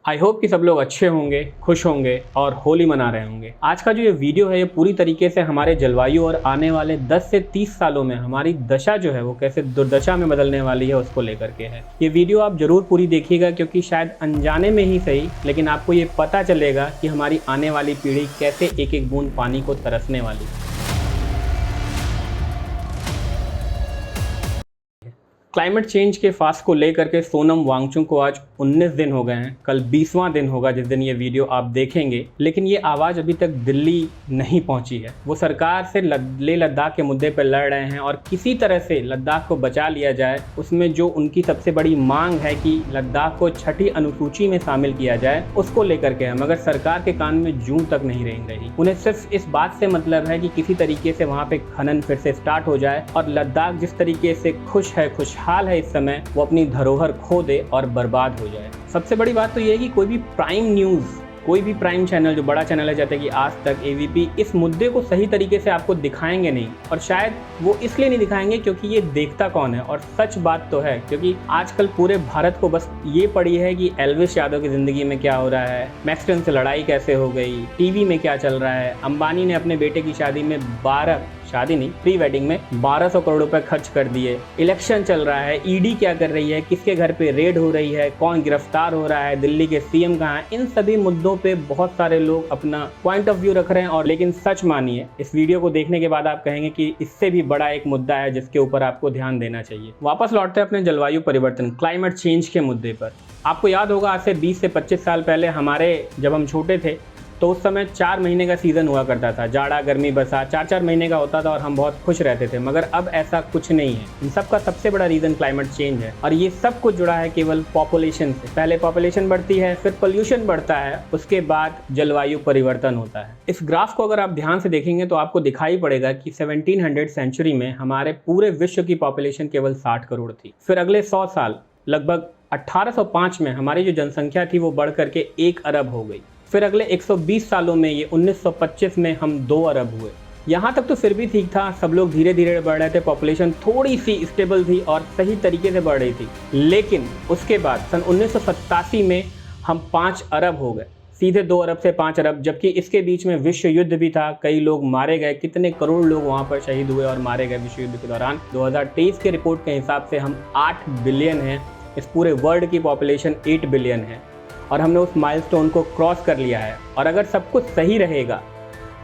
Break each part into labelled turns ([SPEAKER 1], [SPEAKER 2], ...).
[SPEAKER 1] I hope कि सब लोग अच्छे होंगे, खुश होंगे और होली मना रहे होंगे। आज का जो ये वीडियो है ये पूरी तरीके से हमारे जलवायु और आने वाले 10 से 30 सालों में हमारी दशा जो है वो कैसे दुर्दशा में बदलने वाली है उसको लेकर के है। ये वीडियो आप जरूर पूरी देखिएगा क्योंकि शायद अनजाने में ही सही लेकिन आपको ये पता चलेगा कि हमारी आने वाली पीढ़ी कैसे एक एक बूंद पानी को तरसने वाली है। क्लाइमेट चेंज के फास्ट को लेकर के सोनम वांगचुक को आज 19 दिन हो गए हैं। कल 20वां दिन होगा जिस दिन ये वीडियो आप देखेंगे, लेकिन ये आवाज़ अभी तक दिल्ली नहीं पहुंची है। वो सरकार से लेह लद्दाख के मुद्दे पर लड़ रहे हैं और किसी तरह से लद्दाख को बचा लिया जाए। उसमें जो उनकी सबसे बड़ी मांग है कि लद्दाख को छठी अनुसूची में शामिल किया जाए, उसको लेकर के है, मगर सरकार के कान में जूं तक नहीं रेंग रही। उन्हें सिर्फ इस बात से मतलब है कि किसी तरीके से वहाँ पे खनन फिर से स्टार्ट हो जाए और लद्दाख जिस तरीके से खुशहाल है इस समय, वो अपनी धरोहर खो दे और बर्बाद हो जाए। सबसे बड़ी बात तो ये है कि कोई भी प्राइम चैनल जो बड़ा चैनल है जैसे कि आज तक, एबीपी, इस मुद्दे को सही तरीके से आपको दिखाएंगे नहीं। और शायद वो इसलिए नहीं दिखाएंगे क्योंकि ये देखता कौन है। और सच बात तो है क्योंकि आजकल पूरे भारत को बस ये पड़ी है कि एल्विश यादव की ज़िंदगी में क्या हो रहा है, मैक्सटन से लड़ाई कैसे हो गई, टीवी में क्या चल रहा है, अंबानी ने अपने बेटे की शादी में प्री वेडिंग में 1200 करोड़ रुपए खर्च कर दिए, इलेक्शन चल रहा है, ईडी क्या कर रही है, किसके घर पे रेड हो रही है, कौन गिरफ्तार हो रहा है, दिल्ली के सीएम कहाँ हैं। इन सभी मुद्दों पे बहुत सारे लोग अपना पॉइंट ऑफ व्यू रख रहे हैं। और लेकिन सच मानिए, इस वीडियो को देखने के बाद आप कहेंगे कि इससे भी बड़ा एक मुद्दा है जिसके ऊपर आपको ध्यान देना चाहिए। वापस लौटते हैं अपने जलवायु परिवर्तन, क्लाइमेट चेंज के मुद्दे पर। आपको याद होगा आज से 20 से 25 साल पहले जब हम छोटे थे तो उस समय 4 महीने का सीज़न हुआ करता था, जाड़ा, गर्मी, बरसात 4-4 महीने का होता था और हम बहुत खुश रहते थे। मगर अब ऐसा कुछ नहीं है। इन सब का सबसे बड़ा रीज़न क्लाइमेट चेंज है और ये सब कुछ जुड़ा है केवल पॉपुलेशन से। पहले पॉपुलेशन बढ़ती है, फिर पोल्यूशन बढ़ता है, उसके बाद जलवायु परिवर्तन होता है। इस ग्राफ को अगर आप ध्यान से देखेंगे तो आपको दिखाई पड़ेगा कि 1700 सेंचुरी में हमारे पूरे विश्व की पॉपुलेशन केवल 60 करोड़ थी। फिर अगले 100 साल लगभग 1805 में हमारी जो जनसंख्या थी वो बढ़ करके 1 अरब हो गई। फिर अगले 120 सालों में ये 1925 में हम 2 अरब हुए। यहाँ तक तो फिर भी ठीक था, सब लोग धीरे धीरे बढ़ रहे थे, पॉपुलेशन थोड़ी सी स्टेबल थी और सही तरीके से बढ़ रही थी। लेकिन उसके बाद सन 1987 में हम 5 अरब हो गए, सीधे 2 अरब से 5 अरब। जबकि इसके बीच में विश्व युद्ध भी था, कई लोग मारे गए, कितने करोड़ लोग वहाँ पर शहीद हुए और मारे गए विश्व युद्ध के दौरान। 2023 के रिपोर्ट के हिसाब से हम 8 बिलियन हैं, इस पूरे वर्ल्ड की पॉपुलेशन 8 बिलियन है और हमने उस माइलस्टोन को क्रॉस कर लिया है। और अगर सब कुछ सही रहेगा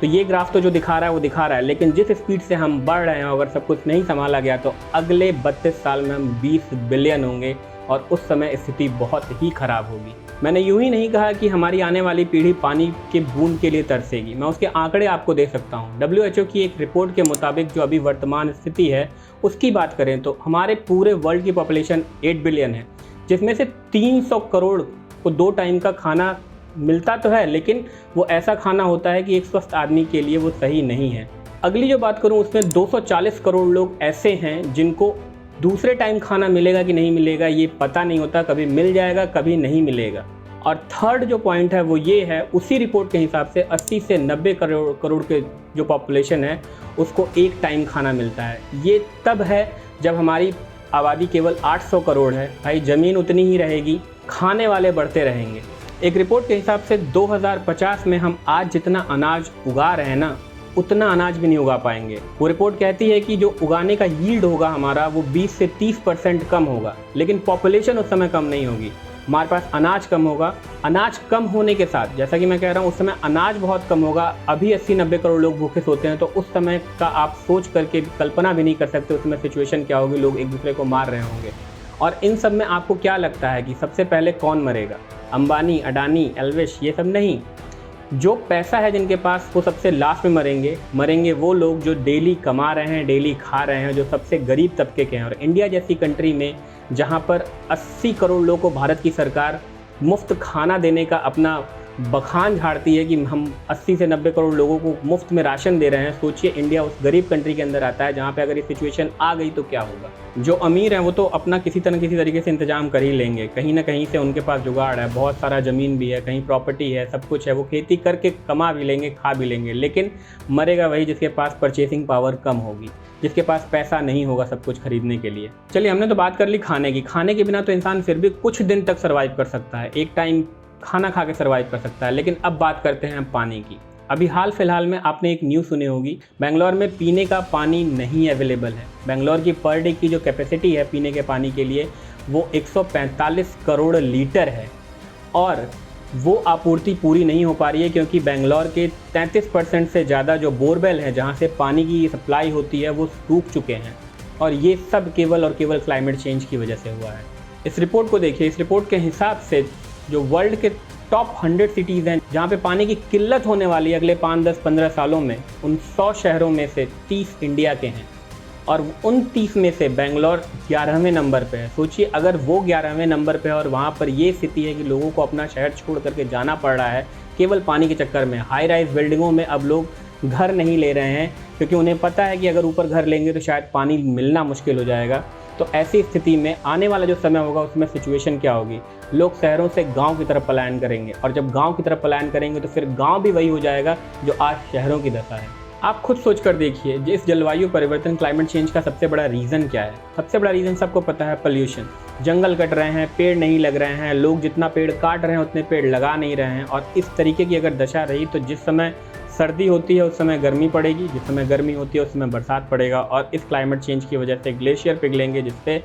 [SPEAKER 1] तो ये ग्राफ तो जो दिखा रहा है वो दिखा रहा है, लेकिन जिस स्पीड से हम बढ़ रहे हैं अगर सब कुछ नहीं संभाला गया तो अगले 32 साल में हम 20 बिलियन होंगे और उस समय स्थिति बहुत ही खराब होगी। मैंने यूं ही नहीं कहा कि हमारी आने वाली पीढ़ी पानी के बूंद के लिए तरसेगी, मैं उसके आंकड़े आपको दे सकता हूं। WHO की एक रिपोर्ट के मुताबिक जो अभी वर्तमान स्थिति है उसकी बात करें तो हमारे पूरे वर्ल्ड की पॉपुलेशन 8 बिलियन है, जिसमें से 300 करोड़ को 2 टाइम का खाना मिलता तो है, लेकिन वो ऐसा खाना होता है कि एक स्वस्थ आदमी के लिए वो सही नहीं है। अगली जो बात करूं उसमें 240 करोड़ लोग ऐसे हैं जिनको दूसरे टाइम खाना मिलेगा कि नहीं मिलेगा ये पता नहीं होता, कभी मिल जाएगा कभी नहीं मिलेगा। और थर्ड जो पॉइंट है वो ये है, उसी रिपोर्ट के हिसाब से 80 से 90 करोड़ के जो पॉपुलेशन है उसको एक टाइम खाना मिलता है। ये तब है जब हमारी आबादी केवल 800 करोड़ है। भाई ज़मीन उतनी ही रहेगी, खाने वाले बढ़ते रहेंगे। एक रिपोर्ट के हिसाब से 2050 में हम आज जितना अनाज उगा रहे हैं ना, उतना अनाज भी नहीं उगा पाएंगे। वो रिपोर्ट कहती है कि जो उगाने का यील्ड होगा हमारा वो 20 से 30% कम होगा, लेकिन पॉपुलेशन उस समय कम नहीं होगी। हमारे पास अनाज कम होगा, अनाज कम होने के साथ जैसा कि मैं कह रहा हूँ उस समय अनाज बहुत कम होगा। अभी 80-90 करोड़ लोग भूखे सोते हैं, तो उस समय का आप सोच करके कल्पना भी नहीं कर सकते उस समय सिचुएशन क्या होगी, लोग एक दूसरे को मार रहे होंगे। और इन सब में आपको क्या लगता है कि सबसे पहले कौन मरेगा? अंबानी, अडानी, एल्विश, ये सब नहीं। जो पैसा है जिनके पास वो सबसे लास्ट में मरेंगे वो लोग जो डेली कमा रहे हैं, डेली खा रहे हैं, जो सबसे गरीब तबके के हैं। और इंडिया जैसी कंट्री में जहाँ पर 80 करोड़ लोगों को भारत की सरकार मुफ्त खाना देने का अपना बखान झाड़ती है कि हम 80 से 90 करोड़ लोगों को मुफ्त में राशन दे रहे हैं, सोचिए इंडिया उस गरीब कंट्री के अंदर आता है जहाँ पे अगर ये सिचुएशन आ गई तो क्या होगा। जो अमीर हैं वो तो अपना किसी तरीके से इंतजाम कर ही लेंगे, कहीं ना कहीं से उनके पास जुगाड़ है, बहुत सारा ज़मीन भी है, कहीं प्रॉपर्टी है, सब कुछ है, वो खेती करके कमा भी लेंगे, खा भी लेंगे। लेकिन मरेगा वही जिसके पास परचेसिंग पावर कम होगी, जिसके पास पैसा नहीं होगा सब कुछ खरीदने के लिए। चलिए, हमने तो बात कर ली खाने की। खाने के बिना तो इंसान फिर भी कुछ दिन तक सर्वाइव कर सकता है। एक टाइम खाना खा के सर्वाइव कर सकता है। लेकिन अब बात करते हैं पानी की। अभी हाल फिलहाल में आपने एक न्यूज़ सुनी होगी, बेंगलोर में पीने का पानी नहीं अवेलेबल है। बेंगलोर की पर डे की जो कैपेसिटी है पीने के पानी के लिए वो 145 करोड़ लीटर है और वो आपूर्ति पूरी नहीं हो पा रही है क्योंकि बेंगलोर के 33% से ज़्यादा जो बोरवेल हैं जहाँ से पानी की सप्लाई होती है वो सूख चुके हैं और ये सब केवल और केवल क्लाइमेट चेंज की वजह से हुआ है। इस रिपोर्ट को देखिए, इस रिपोर्ट के हिसाब से जो वर्ल्ड के टॉप 100 सिटीज़ हैं जहाँ पे पानी की किल्लत होने वाली है अगले 5, 10, 15 सालों में, उन 100 शहरों में से 30 इंडिया के हैं और उन 30 में से बेंगलोर 11वें नंबर पे है। सोचिए अगर वो 11वें नंबर पे है और वहाँ पर ये स्थिति है कि लोगों को अपना शहर छोड़ करके जाना पड़ रहा है केवल पानी के चक्कर में। हाई राइज बिल्डिंगों में अब लोग घर नहीं ले रहे हैं क्योंकि उन्हें पता है कि अगर ऊपर घर लेंगे तो शायद पानी मिलना मुश्किल हो जाएगा। तो ऐसी स्थिति में आने वाला जो समय होगा उसमें सिचुएशन क्या होगी, लोग शहरों से गांव की तरफ पलायन करेंगे और जब गांव की तरफ पलायन करेंगे तो फिर गांव भी वही हो जाएगा जो आज शहरों की दशा है। आप खुद सोच कर देखिए, इस जलवायु परिवर्तन क्लाइमेट चेंज का सबसे बड़ा रीज़न क्या है। सबसे बड़ा रीज़न सबको पता है, पोल्यूशन। जंगल कट रहे हैं, पेड़ नहीं लग रहे हैं, लोग जितना पेड़ काट रहे हैं उतने पेड़ लगा नहीं रहे हैं और इस तरीके की अगर दशा रही तो जिस समय सर्दी होती है उस समय गर्मी पड़ेगी, जिस समय गर्मी होती है उस समय बरसात पड़ेगा और इस क्लाइमेट चेंज की वजह से ग्लेशियर पिघलेंगे जिससे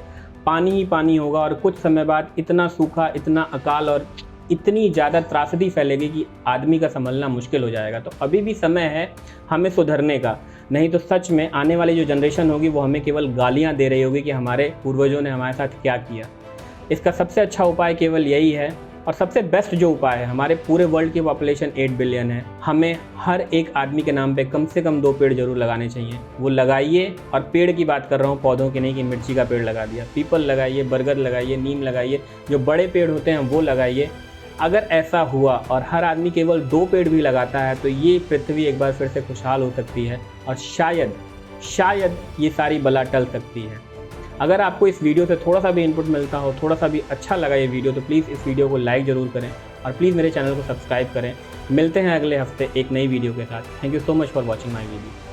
[SPEAKER 1] पानी ही पानी होगा और कुछ समय बाद इतना सूखा, इतना अकाल और इतनी ज़्यादा त्रासदी फैलेगी कि आदमी का संभलना मुश्किल हो जाएगा। तो अभी भी समय है हमें सुधरने का, नहीं तो सच में आने वाली जो जनरेशन होगी वो हमें केवल गालियाँ दे रही होगी कि हमारे पूर्वजों ने हमारे साथ क्या किया। इसका सबसे अच्छा उपाय केवल यही है और सबसे बेस्ट जो उपाय है, हमारे पूरे वर्ल्ड की पॉपुलेशन 8 बिलियन है, हमें हर एक आदमी के नाम पे कम से कम 2 पेड़ जरूर लगाने चाहिए। वो लगाइए, और पेड़ की बात कर रहा हूँ, पौधों की नहीं कि मिर्ची का पेड़ लगा दिया। पीपल लगाइए, बरगद लगाइए, नीम लगाइए, जो बड़े पेड़ होते हैं वो लगाइए। अगर ऐसा हुआ और हर आदमी केवल 2 पेड़ भी लगाता है तो ये पृथ्वी एक बार फिर से खुशहाल हो सकती है और शायद ये सारी बला टल सकती है। अगर आपको इस वीडियो से थोड़ा सा भी इनपुट मिलता हो, थोड़ा सा भी अच्छा लगा ये वीडियो, तो प्लीज़ इस वीडियो को लाइक ज़रूर करें और प्लीज़ मेरे चैनल को सब्सक्राइब करें। मिलते हैं अगले हफ्ते एक नई वीडियो के साथ। Thank you so much for watching my video.